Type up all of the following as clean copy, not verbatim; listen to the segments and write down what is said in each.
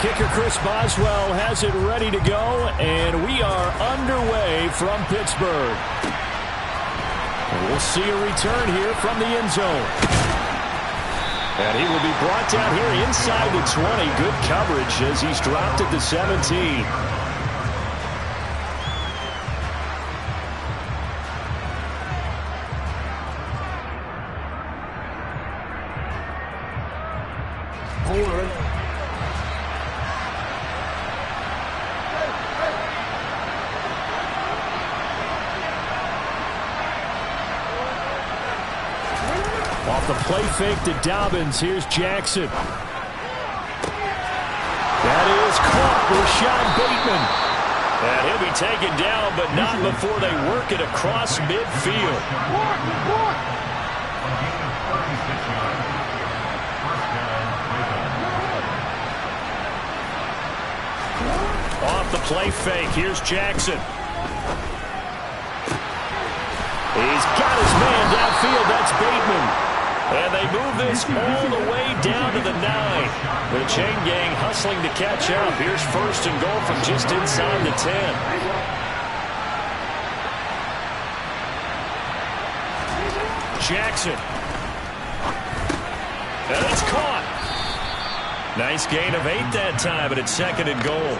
kicker Chris Boswell has it ready to go, and we are underway from Pittsburgh. And we'll see a return here from the end zone. And he will be brought down here inside the 20. Good coverage as he's dropped at the 17. Off the play fake to Dobbins. Here's Jackson. That is caught. Rashad Bateman. And he'll be taken down, but not before they work it across midfield. Off the play fake. Here's Jackson. He's got his man downfield. That's Bateman. And they move this all the way down to the 9. The chain gang hustling to catch up. Here's first and goal from just inside the 10. Jackson. And it's caught. Nice gain of 8 that time, but it's second and goal.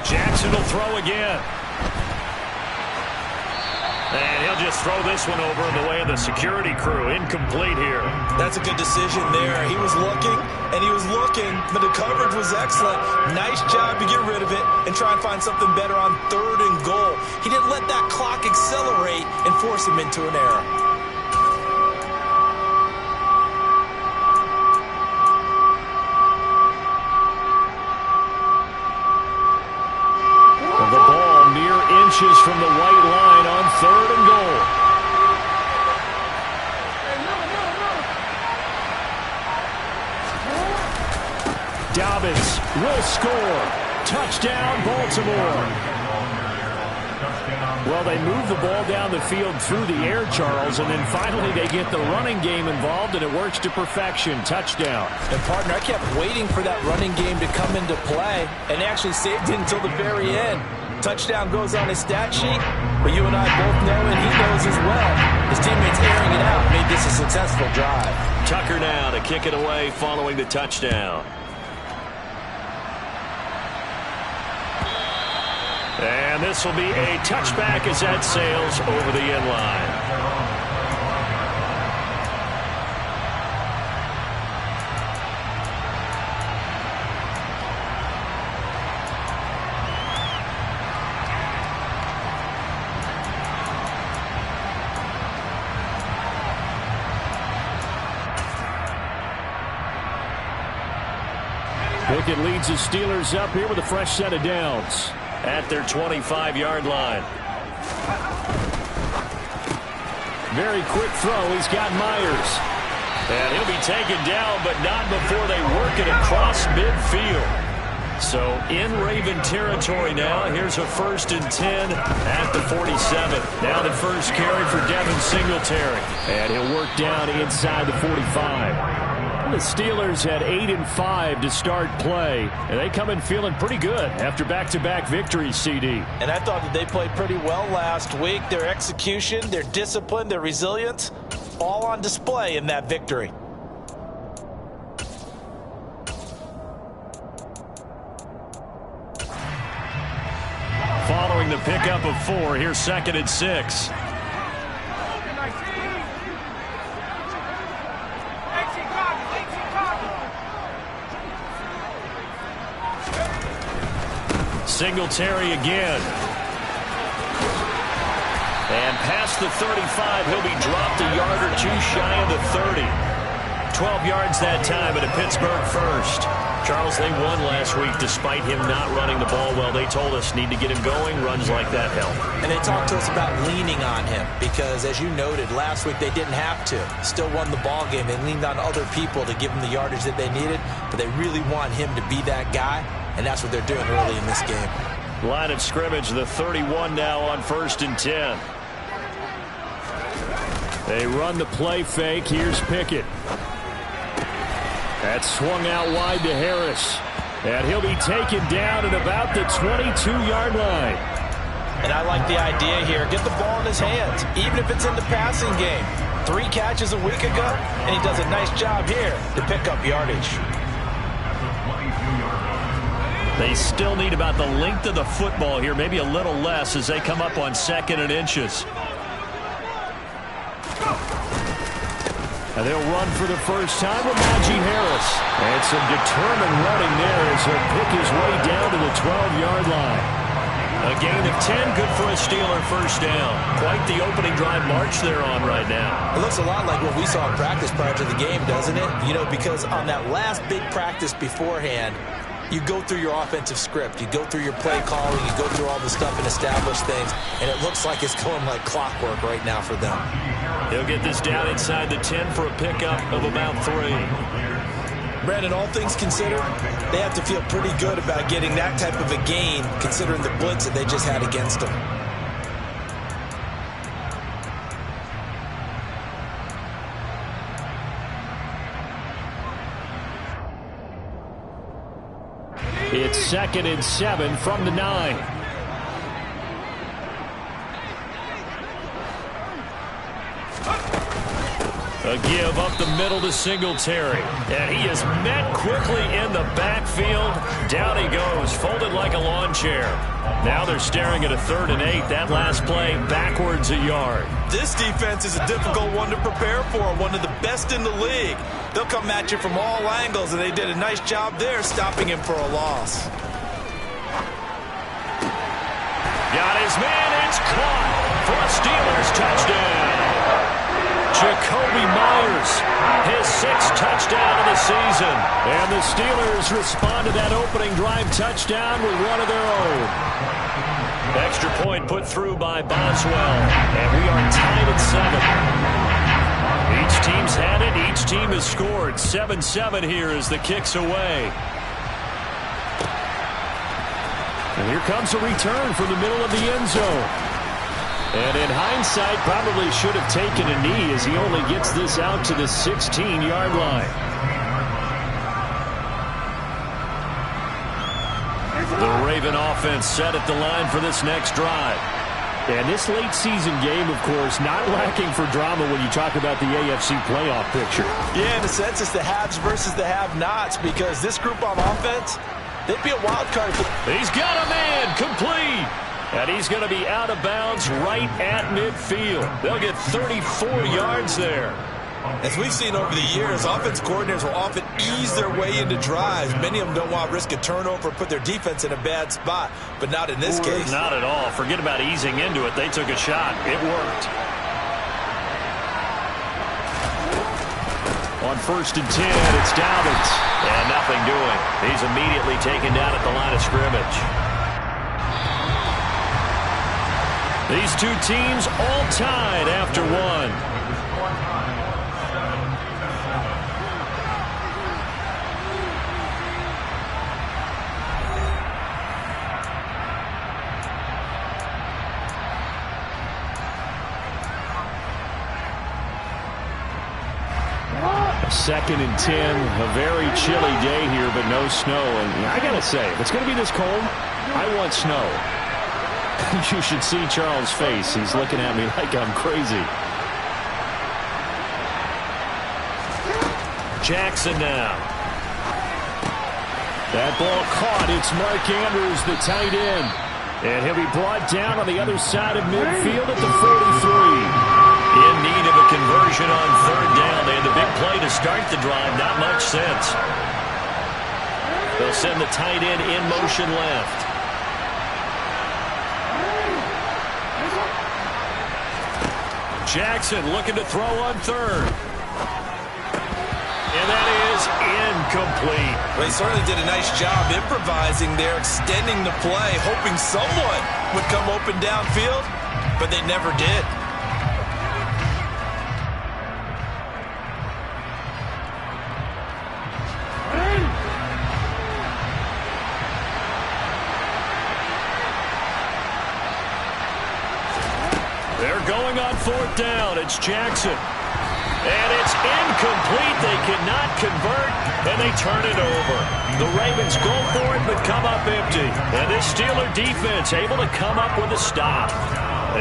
Jackson will throw again. And he'll just throw this one over in the way of the security crew. Incomplete here. That's a good decision there. He was looking, and he was looking, but the coverage was excellent. Nice job to get rid of it and try and find something better on third and goal. He didn't let that clock accelerate and force him into an error. The ball mere inches from the white line on third and goal. Dobbins will score. Touchdown, Baltimore. Well, they move the ball down the field through the air, Charles, and then finally they get the running game involved, and it works to perfection. Touchdown. And, partner, I kept waiting for that running game to come into play and actually saved it until the very end. Touchdown goes on his stat sheet, but you and I both know, and he knows as well, his teammates airing it out made this a successful drive. Tucker now to kick it away following the touchdown. And this will be a touchback as that sails over the end line. Pickett leads the Steelers up here with a fresh set of downs at their 25-yard line. Very quick throw. He's got Myers. And he'll be taken down, but not before they work it across midfield. So in Raven territory now. Here's a 1st and 10 at the 47. Now the first carry for Devin Singletary. And he'll work down inside the 45. The Steelers had 8 and 5 to start play, and they come in feeling pretty good after back-to-back victories, CD. And I thought that they played pretty well last week. Their execution, their discipline, their resilience, all on display in that victory. Following the pickup of 4, here's 2nd and 6. Singletary again. And past the 35, he'll be dropped a yard or two shy of the 30. 12 yards that time, and a Pittsburgh first. Charles, they won last week despite him not running the ball well. They told us need to get him going. Runs like that help. And they talked to us about leaning on him because, as you noted, last week they didn't have to. Still won the ball game. They leaned on other people to give them the yardage that they needed, but they really want him to be that guy, and that's what they're doing early in this game. Line of scrimmage, the 31 now on 1st and 10. They run the play fake. Here's Pickett. That's swung out wide to Harris. And he'll be taken down at about the 22-yard line. And I like the idea here. Get the ball in his hands, even if it's in the passing game. 3 catches a week ago, and he does a nice job here to pick up yardage. They still need about the length of the football here, maybe a little less as they come up on 2nd and inches. And they'll run for the first time with Najee Harris. And some determined running there as he'll pick his way down to the 12-yard line. A gain of 10, good for a Steeler first down. Quite the opening drive march they're on right now. It looks a lot like what we saw in practice prior to the game, doesn't it? You know, because on that last big practice beforehand, you go through your offensive script. You go through your play calling. You go through all the stuff and establish things. And it looks like it's going like clockwork right now for them. He'll get this down inside the 10 for a pickup of about 3. Brandon, all things considered, they have to feel pretty good about getting that type of a gain considering the blitz that they just had against them. It's 2nd and 7 from the 9. A give up the middle to Singletary. And he is met quickly in the backfield. Down he goes, folded like a lawn chair. Now they're staring at a 3rd and 8. That last play backwards a yard. This defense is a difficult one to prepare for, one of the best in the league. They'll come at you from all angles, and they did a nice job there stopping him for a loss. Got his man, it's caught for a Steelers touchdown. Jakobi Meyers, his 6th touchdown of the season. And the Steelers respond to that opening drive touchdown with one of their own. Extra point put through by Boswell. And we are tied at 7. Each team's had it. Each team has scored. 7-7 here as the kick's away. And here comes a return from the middle of the end zone. And in hindsight, probably should have taken a knee as he only gets this out to the 16-yard line. The Raven offense set at the line for this next drive. And this late season game, of course, not lacking for drama when you talk about the AFC playoff picture. Yeah, in a sense, it's the haves versus the have-nots because this group on offense, they'd be a wild card. He's got a man complete. And he's going to be out of bounds right at midfield. They'll get 34 yards there. As we've seen over the years, offense coordinators will often ease their way into drives. Many of them don't want to risk a turnover or put their defense in a bad spot, but not in this case. Not at all. Forget about easing into it. They took a shot. It worked. On 1st and 10, it's Dobbins. And nothing doing. He's immediately taken down at the line of scrimmage. These two teams all tied after 1. Second and 10, a very chilly day here, but no snow. And I gotta say, if it's gonna be this cold, I want snow. You should see Charles' face. He's looking at me like I'm crazy. Jackson now. That ball caught. It's Mark Andrews, the tight end. And he'll be brought down on the other side of midfield at the 43. In need of a conversion on 3rd down. They had the big play to start the drive. Not much sense. They'll send the tight end in motion left. Jackson looking to throw on 3rd. And that is incomplete. Well, he certainly did a nice job improvising there, extending the play, hoping someone would come open downfield, but they never did. They're going on 4th down. It's Jackson. And it's incomplete. They cannot convert, and they turn it over. The Ravens go for it, but come up empty. And this Steeler defense able to come up with a stop.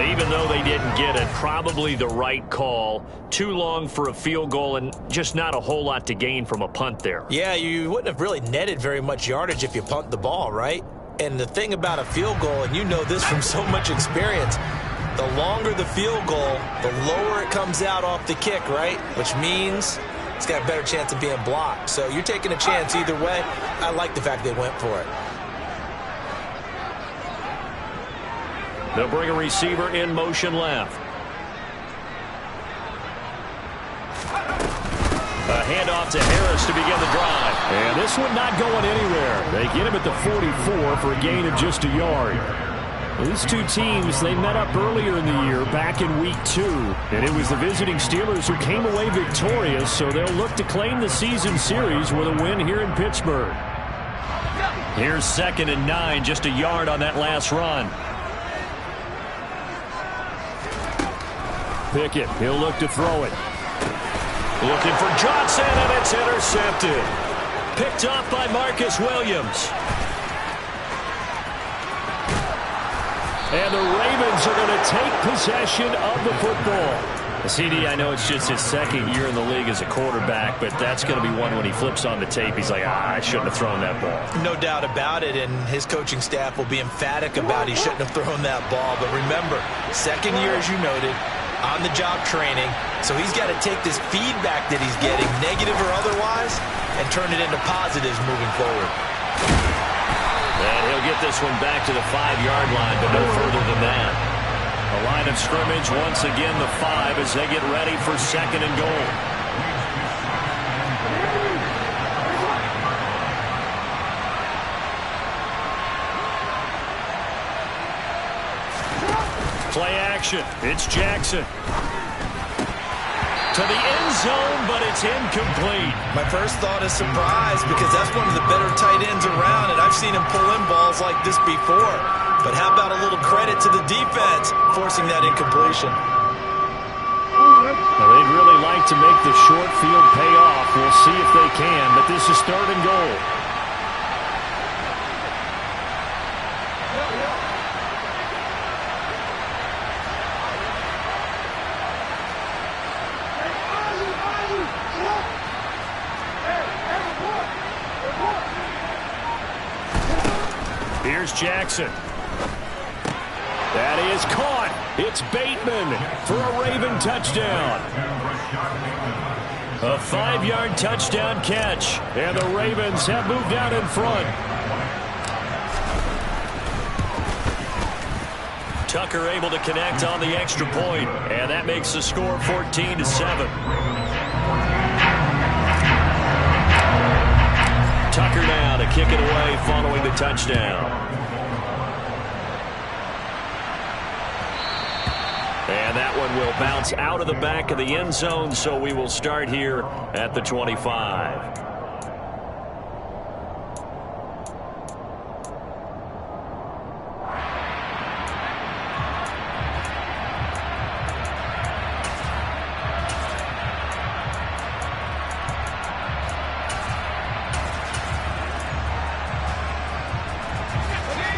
Even though they didn't get it, probably the right call. Too long for a field goal and just not a whole lot to gain from a punt there. Yeah, you wouldn't have really netted very much yardage if you punt the ball, right? And the thing about a field goal, and you know this from so much experience, the longer the field goal, the lower it comes out off the kick, right? Which means it's got a better chance of being blocked. So you're taking a chance either way. I like the fact they went for it. They'll bring a receiver in motion left. A handoff to Harris to begin the drive. And this one not going anywhere. They get him at the 44 for a gain of just a yard. These two teams, they met up earlier in the year, back in week 2. And it was the visiting Steelers who came away victorious, so they'll look to claim the season series with a win here in Pittsburgh. Here's 2nd and 9, just a yard on that last run. Pickett, he'll look to throw it. Looking for Johnson, and it's intercepted. Picked off by Marcus Williams. And the Ravens are going to take possession of the football. CD, I know it's just his 2nd year in the league as a quarterback, but that's going to be one when he flips on the tape. He's like, I shouldn't have thrown that ball. No doubt about it, and his coaching staff will be emphatic about he shouldn't have thrown that ball. But remember, 2nd year, as you noted, on-the-job training, so he's got to take this feedback that he's getting, negative or otherwise, and turn it into positives moving forward. And he'll get this one back to the 5-yard line, but no further than that. A line of scrimmage, once again, the 5 as they get ready for 2nd and goal. Play action. It's Jackson. To the end zone, but it's incomplete. My first thought is surprise because that's one of the better tight ends around, and I've seen him pull in balls like this before. But how about a little credit to the defense forcing that incompletion? Now, they'd really like to make the short field pay off. We'll see if they can, but this is 3rd and goal. Here's Jackson. That is caught. It's Bateman for a Raven touchdown. A 5-yard touchdown catch. And the Ravens have moved out in front. Tucker able to connect on the extra point. And that makes the score 14-7. Tucker now to kick it away following the touchdown. And that one will bounce out of the back of the end zone, so we will start here at the 25.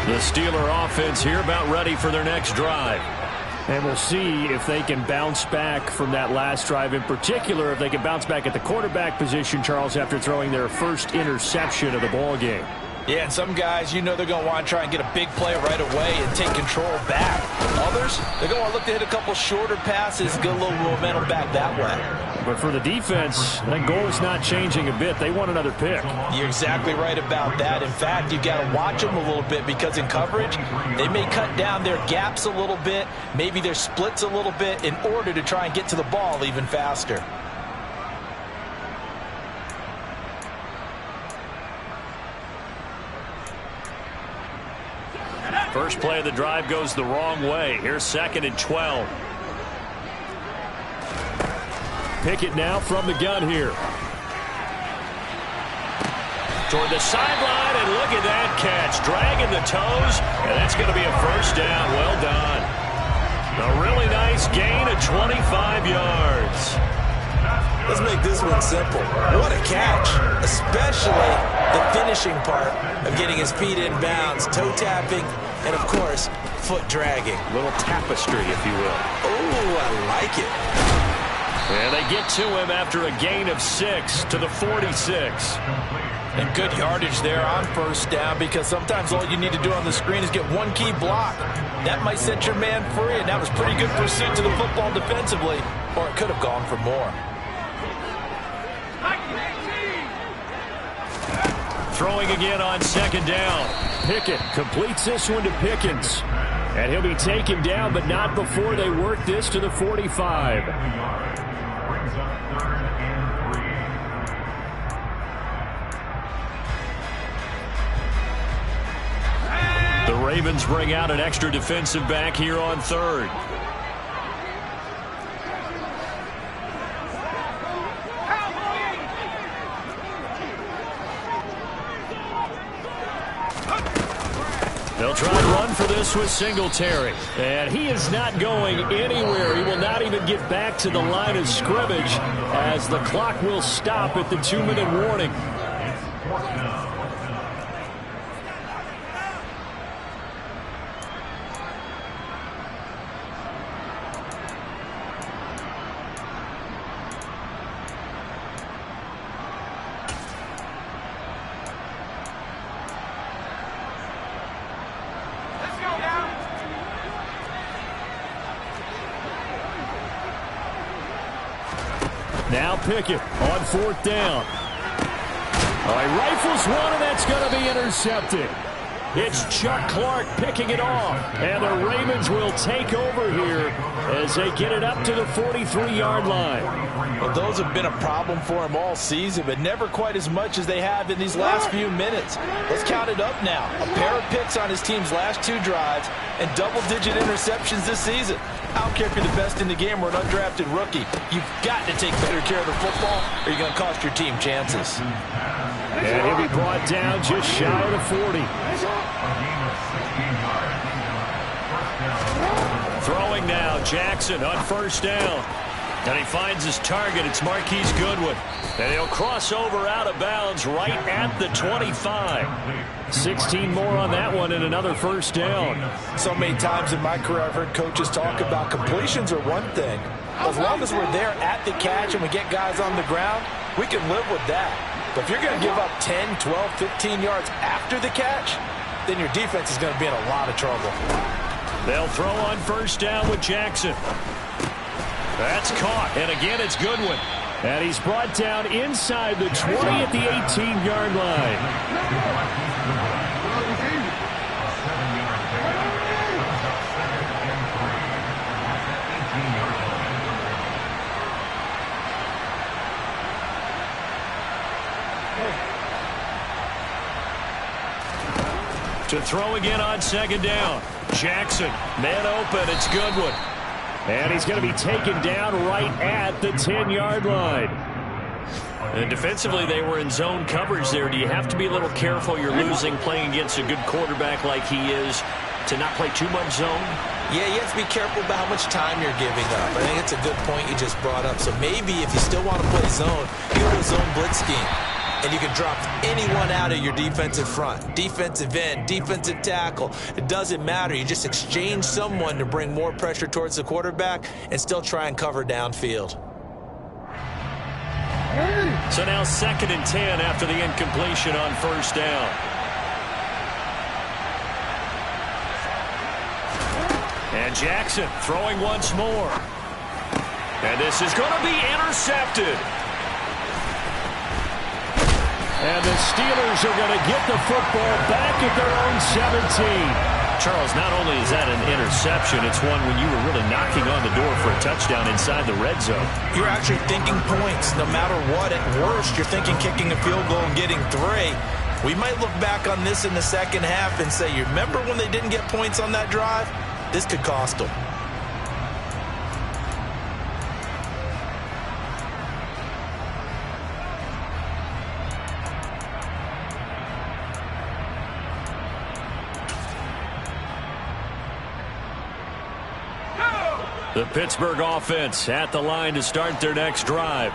The Steeler offense here about ready for their next drive. And we'll see if they can bounce back from that last drive. In particular, if they can bounce back at the quarterback position, Charles, after throwing their first interception of the ball game. Yeah, and some guys, you know they're going to want to try and get a big play right away and take control back. Others, they're going to look to hit a couple shorter passes, get a little momentum back that way. But for the defense, that goal's not changing a bit. They want another pick. You're exactly right about that. In fact, you've got to watch them a little bit because in coverage, they may cut down their gaps a little bit, maybe their splits a little bit in order to try and get to the ball even faster. First play of the drive goes the wrong way. Here's 2nd and 12. Pickett now from the gun here. Toward the sideline, and look at that catch. Dragging the toes, and that's going to be a first down. Well done. A really nice gain of 25 yards. Let's make this one simple. What a catch, especially the finishing part of getting his feet in bounds, toe tapping, and, of course, foot dragging. Little tapestry, if you will. Oh, I like it. And they get to him after a gain of 6 to the 46. And good yardage there on first down, because sometimes all you need to do on the screen is get one key block. That might set your man free, and that was pretty good pursuit to the football defensively, or it could have gone for more. Throwing again on 2nd down. Pickett completes this one to Pickens. And he'll be taken down, but not before they work this to the 45. The Ravens bring out an extra defensive back here on 3rd. They'll try and run for this with Singletary. And he is not going anywhere. He will not even get back to the line of scrimmage as the clock will stop at the 2-minute warning. Now Pickett on 4th down. He rifles one, and that's going to be intercepted. It's Chuck Clark picking it off, and the Ravens will take over here as they get it up to the 43-yard line. Well, those have been a problem for him all season, but never quite as much as they have in these last few minutes. Let's count it up now. A pair of picks on his team's last 2 drives and double-digit interceptions this season. I don't care if you're the best in the game or an undrafted rookie. You've got to take better care of the football, or you're going to cost your team chances. And he'll be brought down just shy of the 40. Throwing now, Jackson on 1st down. And he finds his target. It's Marquise Goodwin. And he'll cross over out of bounds right at the 25. 16 more on that one and another 1st down. So many times in my career I've heard coaches talk about completions are one thing. As long as we're there at the catch and we get guys on the ground, we can live with that. But if you're going to give up 10, 12, 15 yards after the catch, then your defense is going to be in a lot of trouble. They'll throw on 1st down with Jackson. That's caught, and again it's Goodwin. And he's brought down inside the 20 at the 18-yard line. To throw again on 2nd down. Jackson, man open, it's Goodwin. And he's going to be taken down right at the 10-yard line. And defensively, they were in zone coverage there. Do you have to be a little careful? You're losing playing against a good quarterback like he is to not play too much zone? Yeah, you have to be careful about how much time you're giving up. I think it's a good point you just brought up. So maybe if you still want to play zone, you go to a zone blitz scheme. And you can drop anyone out of your defensive front. Defensive end, defensive tackle. It doesn't matter. You just exchange someone to bring more pressure towards the quarterback and still try and cover downfield. So now 2nd and 10 after the incompletion on 1st down. And Jackson throwing once more. And this is going to be intercepted. And the Steelers are going to get the football back at their own 17. Charles, not only is that an interception, it's one when you were really knocking on the door for a touchdown inside the red zone. You're actually thinking points no matter what. At worst, you're thinking kicking a field goal and getting 3. We might look back on this in the second half and say, you remember when they didn't get points on that drive? This could cost them. The Pittsburgh offense at the line to start their next drive.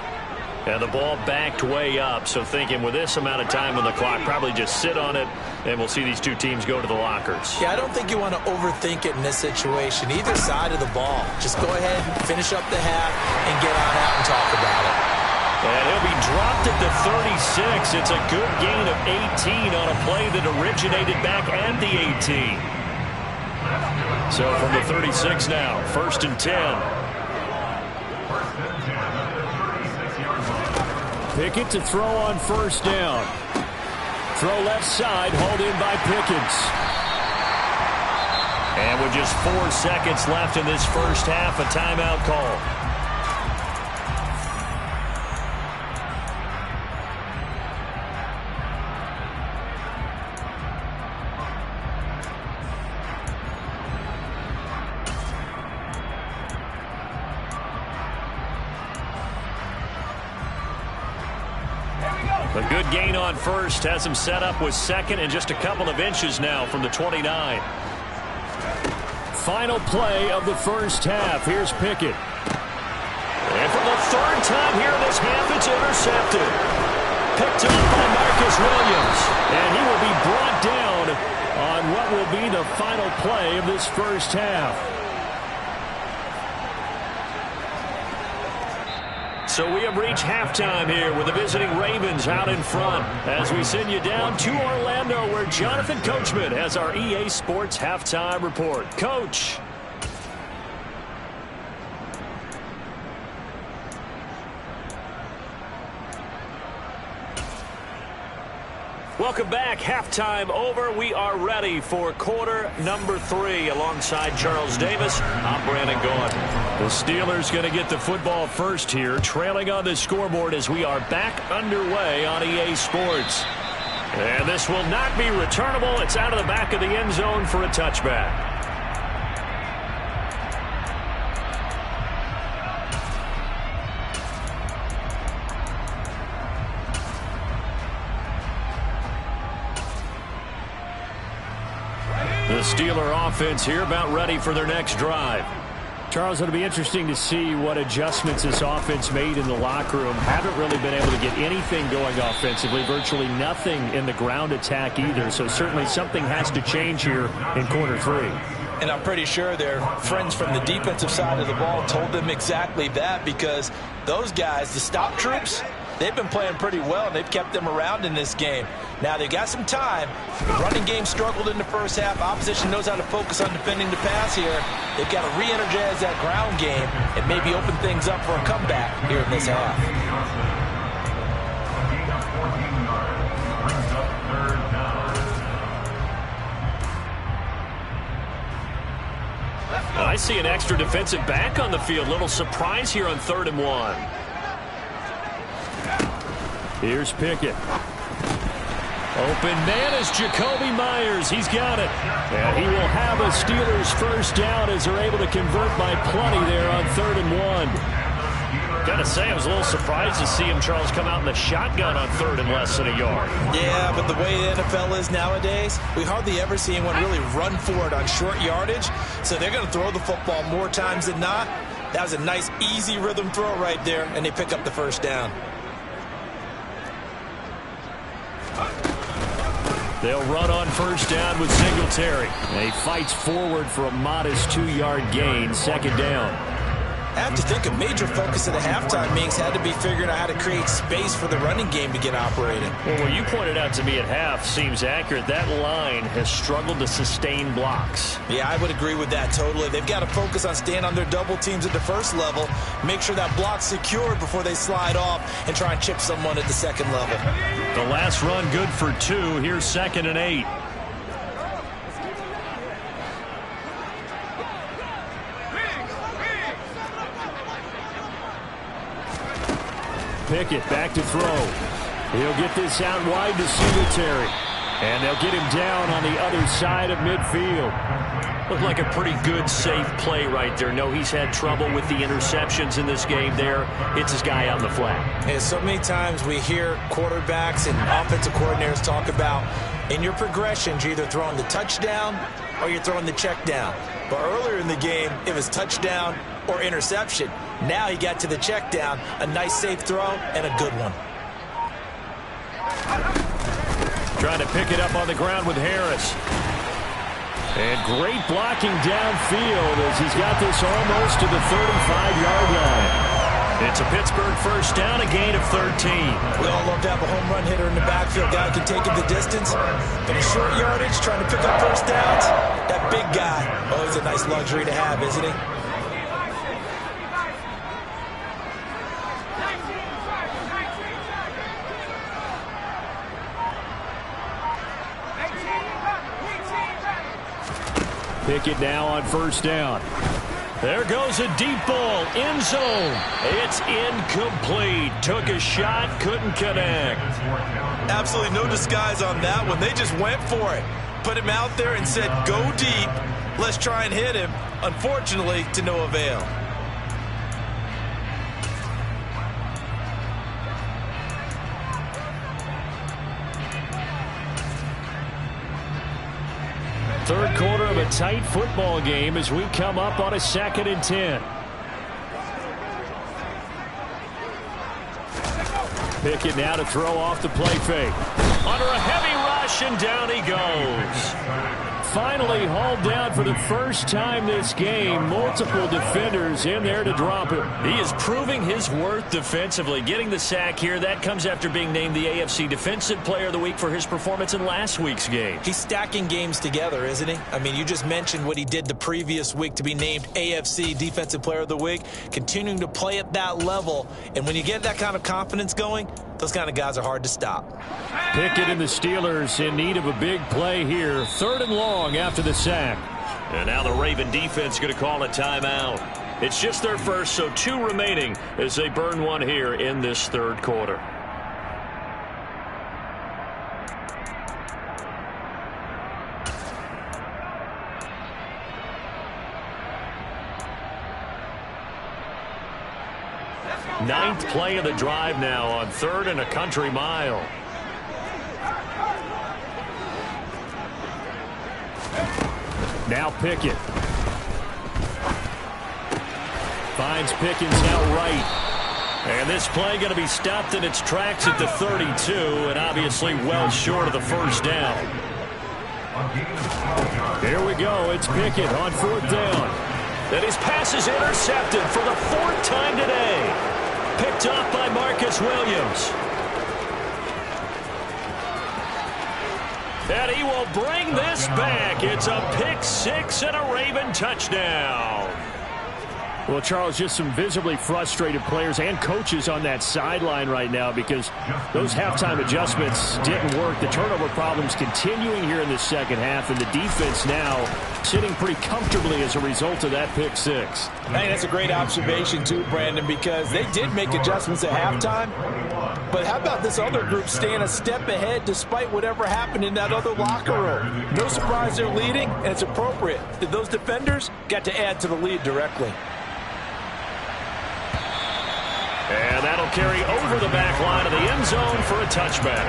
And the ball backed way up, so thinking with this amount of time on the clock, probably just sit on it, and we'll see these two teams go to the lockers. Yeah, I don't think you want to overthink it in this situation. Either side of the ball. Just go ahead and finish up the half and get on out and talk about it. And he'll be dropped at the 36. It's a good gain of 18 on a play that originated back at the 18. So from the 36 now, 1st and 10. Pickett to throw on 1st down. Throw left side, hauled in by Pickens. And with just 4 seconds left in this first half, a timeout call. A good gain on 1st, has him set up with 2nd and just a couple of inches now from the 29. Final play of the first half. Here's Pickett. And for the 3rd time here in this half, it's intercepted. Picked up by Marcus Williams. And he will be brought down on what will be the final play of this first half. So we have reached halftime here with the visiting Ravens out in front as we send you down to Orlando where Jonathan Coachman has our EA Sports Halftime Report. Coach. Welcome back. Halftime over. We are ready for quarter number 3 alongside Charles Davis. I'm Brandon Gaudin. The Steelers going to get the football first here, trailing on the scoreboard as we are back underway on EA Sports. And this will not be returnable. It's out of the back of the end zone for a touchback. The Steeler offense here about ready for their next drive. Charles, it'll be interesting to see what adjustments this offense made in the locker room. Haven't really been able to get anything going offensively, virtually nothing in the ground attack either. So certainly something has to change here in quarter 3. And I'm pretty sure their friends from the defensive side of the ball told them exactly that, because those guys, the stop troops, they've been playing pretty well, and they've kept them around in this game. Now, they've got some time. The running game struggled in the first half. Opposition knows how to focus on defending the pass here. They've got to re-energize that ground game and maybe open things up for a comeback here in this half. I see an extra defensive back on the field. Little surprise here on 3rd and 1. Here's Pickett. Open man is Jacoby Myers. He's got it. And he will have a Steelers first down as they're able to convert by plenty there on 3rd and 1. Got to say, I was a little surprised to see him, Charles, come out in the shotgun on 3rd and less than a yard. Yeah, but the way the NFL is nowadays, we hardly ever see anyone really run for it on short yardage. So they're going to throw the football more times than not. That was a nice, easy rhythm throw right there, and they pick up the first down. They'll run on first down with Singletary. And he fights forward for a modest 2-yard gain, 2nd down. I have to think a major focus of the halftime meetings had to be figuring out how to create space for the running game to get operating. Well, what you pointed out to me at half seems accurate. That line has struggled to sustain blocks. Yeah, I would agree with that totally. They've got to focus on staying on their double teams at the first level, make sure that block's secured before they slide off and try and chip someone at the second level. The last run good for 2. Here's 2nd and 8. Pickett back to throw. He'll get this out wide to Singletary. And they'll get him down on the other side of midfield. Looked like a pretty good, safe play right there. No, he's had trouble with the interceptions in this game there. Hits his guy out in the flat. And so many times we hear quarterbacks and offensive coordinators talk about in your progressions, you're either throwing the touchdown or you're throwing the check down. But earlier in the game, it was touchdown or interception. Now he got to the check down, a nice safe throw and a good one. Trying to pick it up on the ground with Harris. And great blocking downfield as he's got this almost to the 35-yard line. It's a Pittsburgh first down, a gain of 13. We all love to have a home run hitter in the backfield. Guy can take it the distance. But in short yardage, trying to pick up first downs, that big guy, always a nice luxury to have, isn't he? Pickett now on first down. There goes a deep ball, end zone. It's incomplete. Took a shot, couldn't connect. Absolutely no disguise on that one. They just went for it. Put him out there and said, go deep. Let's try and hit him. Unfortunately, to no avail. Third quarter of a tight football game as we come up on a 2nd and 10. Pickett now to throw off the play fake. Under a heavy rush, and down he goes. Finally hauled down for the first time this game. Multiple defenders in there to drop him. He is proving his worth defensively. Getting the sack here, that comes after being named the AFC Defensive Player of the Week for his performance in last week's game. He's stacking games together, isn't he? I mean, you just mentioned what he did the previous week to be named AFC Defensive Player of the Week. Continuing to play at that level. And when you get that kind of confidence going, those kind of guys are hard to stop. Pickett and the Steelers in need of a big play here. 3rd and long after the sack. And now the Raven defense going to call a timeout. It's just their first, so 2 remaining as they burn one here in this 3rd quarter. Ninth play of the drive now on 3rd and a country mile. Now Pickett. Finds Pickens out right. And this play going to be stopped in its tracks at the 32, and obviously well short of the first down. Here we go. It's Pickett on 4th down. And his pass is intercepted for the 4th time today. Picked off by Marcus Williams. And he will bring this back. It's a pick 6 and a Raven touchdown. Well, Charles, just some visibly frustrated players and coaches on that sideline right now because those halftime adjustments didn't work. The turnover problems continuing here in the second half, and the defense now sitting pretty comfortably as a result of that pick 6. Hey, that's a great observation too, Brandon, because they did make adjustments at halftime. But how about this other group staying a step ahead despite whatever happened in that other locker room? No surprise they're leading, and it's appropriate. Those defenders got to add to the lead directly. And that'll carry over the back line of the end zone for a touchback.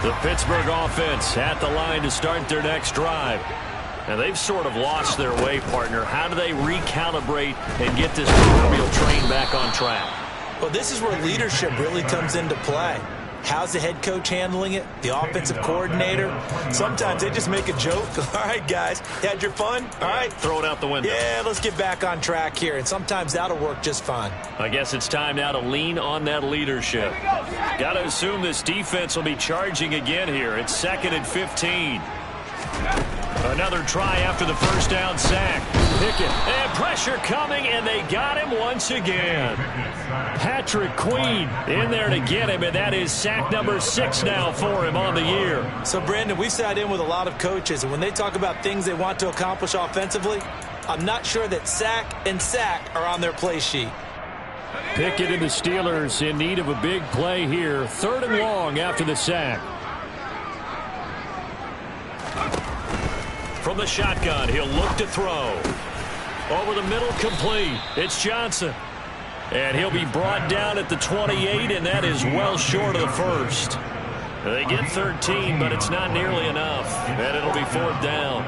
The Pittsburgh offense at the line to start their next drive. And they've sort of lost their way, partner. How do they recalibrate and get this proverbial train back on track? Well, this is where leadership really comes into play. How's the head coach handling it? The offensive coordinator? Sometimes they just make a joke. All right, guys, you had your fun? All right. Throw it out the window. Yeah, let's get back on track here. And sometimes that'll work just fine. I guess it's time now to lean on that leadership. Got to assume this defense will be charging again here. It's 2nd and 15. Another try after the first down sack. Pickett, and pressure coming, and they got him once again. Patrick Queen in there to get him, and that is sack number 6 now for him on the year. So, Brandon, we sat in with a lot of coaches, and when they talk about things they want to accomplish offensively, I'm not sure that sack and sack are on their play sheet. Pickett and the Steelers in need of a big play here. 3rd and long after the sack. From the shotgun, he'll look to throw. Over the middle, complete. It's Johnson. And he'll be brought down at the 28, and that is well short of the first. They get 13, but it's not nearly enough. And it'll be 4th down.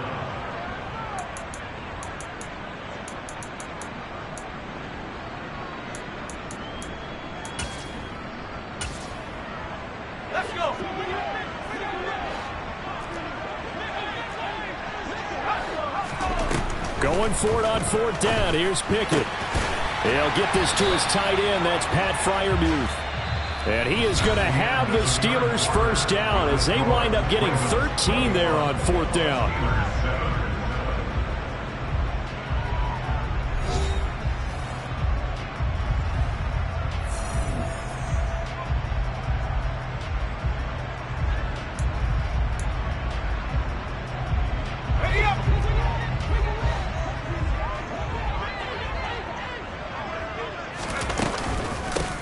Let's go. Going for it on 4th down. Here's Pickett. He'll get this to his tight end. That's Pat Freiermuth. And he is going to have the Steelers first down as they wind up getting 13 there on 4th down.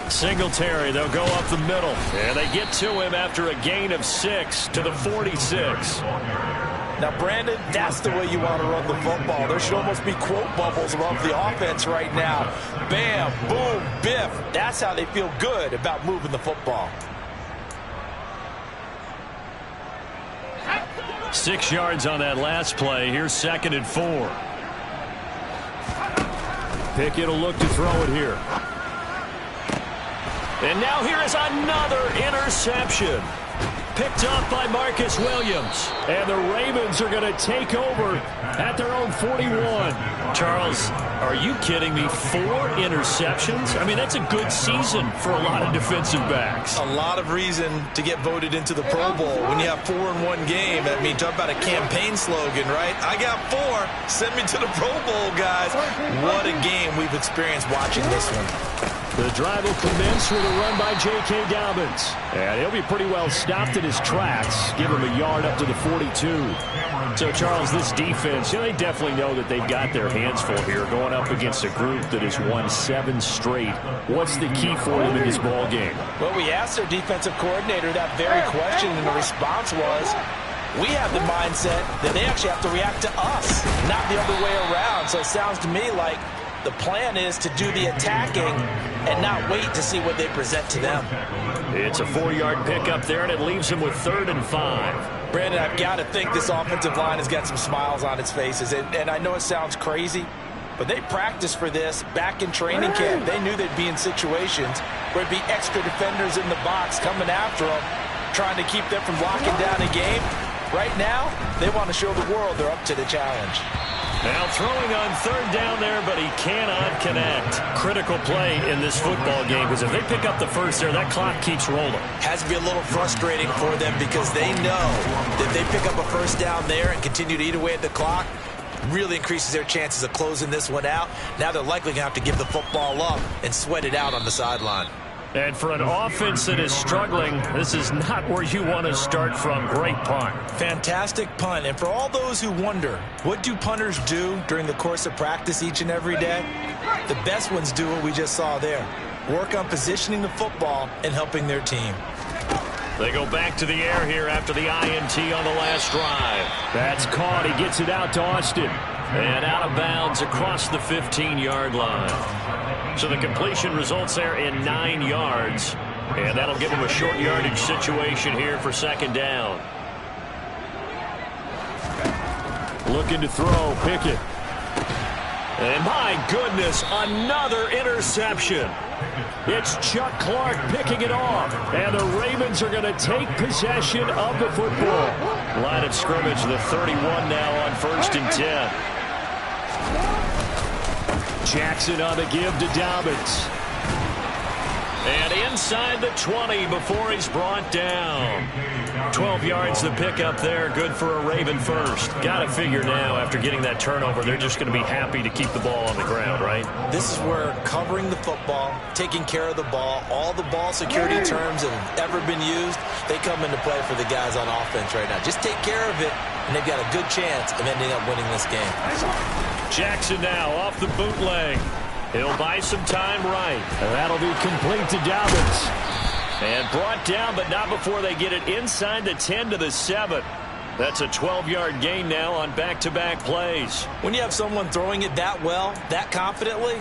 Singletary, they'll go up the middle. And they get to him after a gain of 6 to the 46. Now, Brandon, that's the way you want to run the football. There should almost be quote bubbles above the offense right now. Bam, boom, biff. That's how they feel good about moving the football. 6 yards on that last play. Here's 2nd and 4. Pickett will look to throw it here. And now here is another interception. Picked up by Marcus Williams. And the Ravens are going to take over at their own 41. Charles, are you kidding me? 4 interceptions? I mean, that's a good season for a lot of defensive backs. A lot of reason to get voted into the Pro Bowl. When you have 4 in one game, I mean, talk about a campaign slogan, right? I got 4. Send me to the Pro Bowl, guys. What a game we've experienced watching this one. The drive will commence with a run by J.K. Dobbins. And he'll be pretty well stopped in his tracks. Give him a yard up to the 42. So, Charles, this defense, they definitely know that they've got their hands full here going up against a group that has won 7 straight. What's the key for them in this ball game? Well, we asked their defensive coordinator that very question, and the response was, we have the mindset that they actually have to react to us, not the other way around. So it sounds to me like the plan is to do the attacking and not wait to see what they present to them. It's a 4-yard pickup there, and it leaves them with 3rd and 5. Brandon, I've got to think this offensive line has got some smiles on its faces. And I know it sounds crazy, but they practiced for this back in training camp. They knew they'd be in situations where it'd be extra defenders in the box coming after them, trying to keep them from locking down a game. Right now, they want to show the world they're up to the challenge. Now throwing on 3rd down there, but he cannot connect. Critical play in this football game, because if they pick up the first there, that clock keeps rolling. Has to be a little frustrating for them because they know that if they pick up a first down there and continue to eat away at the clock, really increases their chances of closing this one out. Now they're likely going to have to give the football up and sweat it out on the sideline. And for an offense that is struggling, this is not where you want to start from. Great punt. Fantastic punt. And for all those who wonder, what do punters do during the course of practice each and every day? The best ones do what we just saw there. Work on positioning the football and helping their team. They go back to the air here after the INT on the last drive. That's caught. He gets it out to Austin. And out of bounds across the 15-yard line. So the completion results there in 9 yards. And that'll give him a short yardage situation here for 2nd down. Looking to throw, Pickett. And my goodness, another interception. It's Chuck Clark picking it off. And the Ravens are going to take possession of the football. Line of scrimmage, the 31 now on 1st and 10. Jackson on the give to Dobbins. And inside the 20 before he's brought down. 12 yards to pick up there. Good for a Raven first. Got to figure now, after getting that turnover, they're just going to be happy to keep the ball on the ground, right? This is where covering the football, taking care of the ball, all the ball security terms that have ever been used, they come into play for the guys on offense right now. Just take care of it, and they've got a good chance of ending up winning this game. Jackson now off the bootleg. He'll buy some time right. And that'll be complete to Dobbins. And brought down, but not before they get it inside the 10 to the 7. That's a 12-yard gain now on back-to-back plays. When you have someone throwing it that well, that confidently,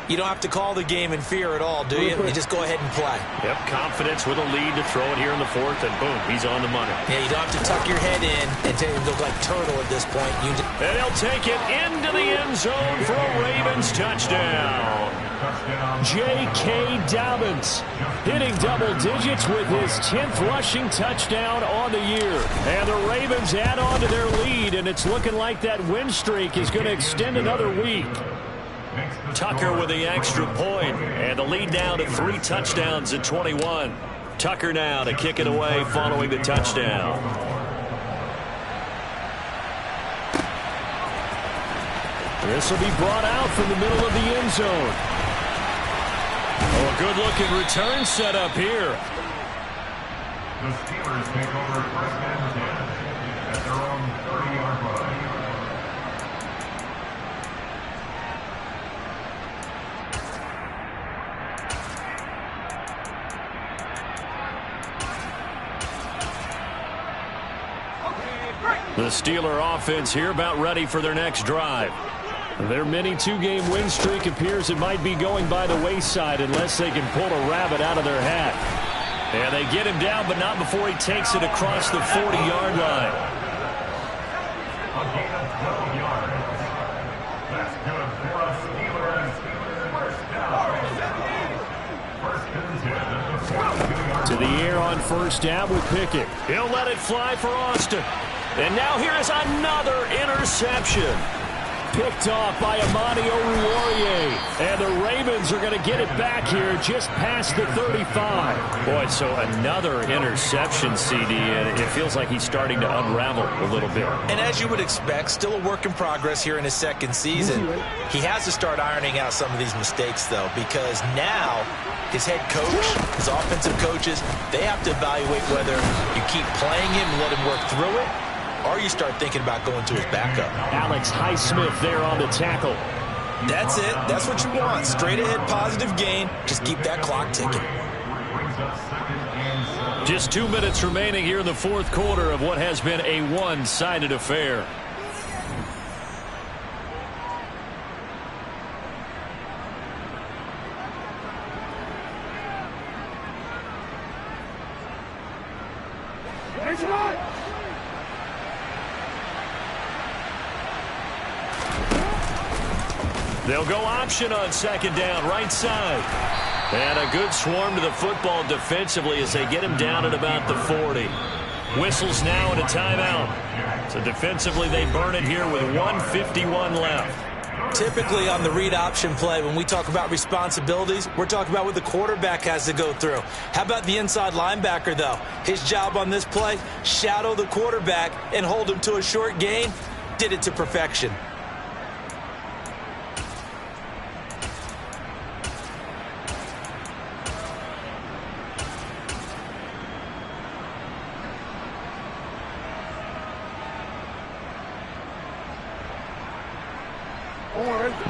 you don't have to call the game in fear at all, do you? You just go ahead and play. Yep, confidence with a lead to throw it here in the 4th, and boom, he's on the money. Yeah, you don't have to tuck your head in and look like turtle at this point. And he'll take it into the end zone for a Ravens touchdown. J.K. Dobbins hitting double digits with his 10th rushing touchdown on the year. And the Ravens add on to their lead, and it's looking like that win streak is going to extend another week. Tucker with the extra point, and the lead down to 3 touchdowns at 21. Tucker now to kick it away following the touchdown. This will be brought out from the middle of the end zone. Oh, a good-looking return set up here. The Steelers take over first and 10 at their own 30-yard line. The Steeler offense here about ready for their next drive. Their mini 2-game win streak appears it might be going by the wayside unless they can pull a rabbit out of their hat. And they get him down, but not before he takes it across the 40-yard line. A gain of 12 yards. That's good for a Steelers. First down. First and 10 at the 42-yard. To the air on first down with Pickett. He'll let it fly for Austin. And now here is another interception. Picked off by Amani Oruwariye. And the Ravens are going to get it back here just past the 35. Boy, so another interception, CD, and it feels like he's starting to unravel a little bit. And as you would expect, still a work in progress here in his second season. He has to start ironing out some of these mistakes, though, because now his head coach, his offensive coaches, they have to evaluate whether you keep playing him and let him work through it, or you start thinking about going to his backup. Alex Highsmith there on the tackle. That's it. That's what you want. Straight ahead positive gain. Just keep that clock ticking. Just 2 minutes remaining here in the 4th quarter of what has been a one-sided affair. They'll go option on second down, right side. And a good swarm to the football defensively as they get him down at about the 40. Whistles now and a timeout. So defensively they burn it here with 1:51 left. Typically on the read option play, when we talk about responsibilities, we're talking about what the quarterback has to go through. How about the inside linebacker, though? His job on this play, shadow the quarterback and hold him to a short gain. Did it to perfection.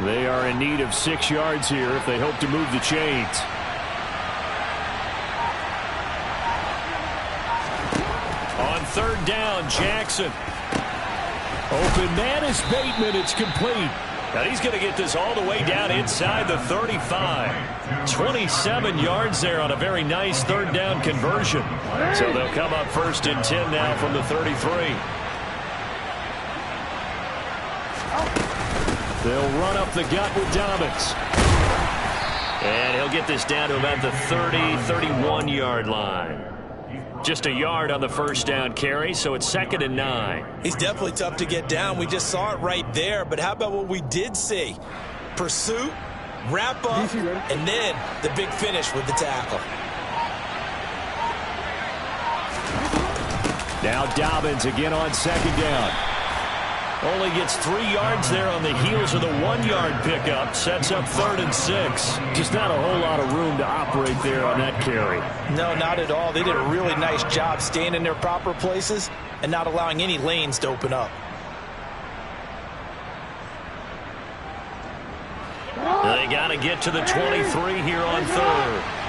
They are in need of 6 yards here if they hope to move the chains. On third down, Jackson. Open man is Bateman. It's complete. Now he's going to get this all the way down inside the 35. 27 yards there on a very nice third down conversion. So they'll come up first and 10 now from the 33. They'll run up the gut with Dobbins. And he'll get this down to about the 30, 31-yard line. Just a yard on the first down carry, so it's 2nd and 9. He's definitely tough to get down. We just saw it right there. But how about what we did see? Pursuit, wrap up, and then the big finish with the tackle. Now Dobbins again on second down. Only gets 3 yards there on the heels of the 1-yard pickup. Sets up 3rd and 6. Just not a whole lot of room to operate there on that carry. No, not at all. They did a really nice job staying in their proper places and not allowing any lanes to open up. They got to get to the 23 here on 3rd.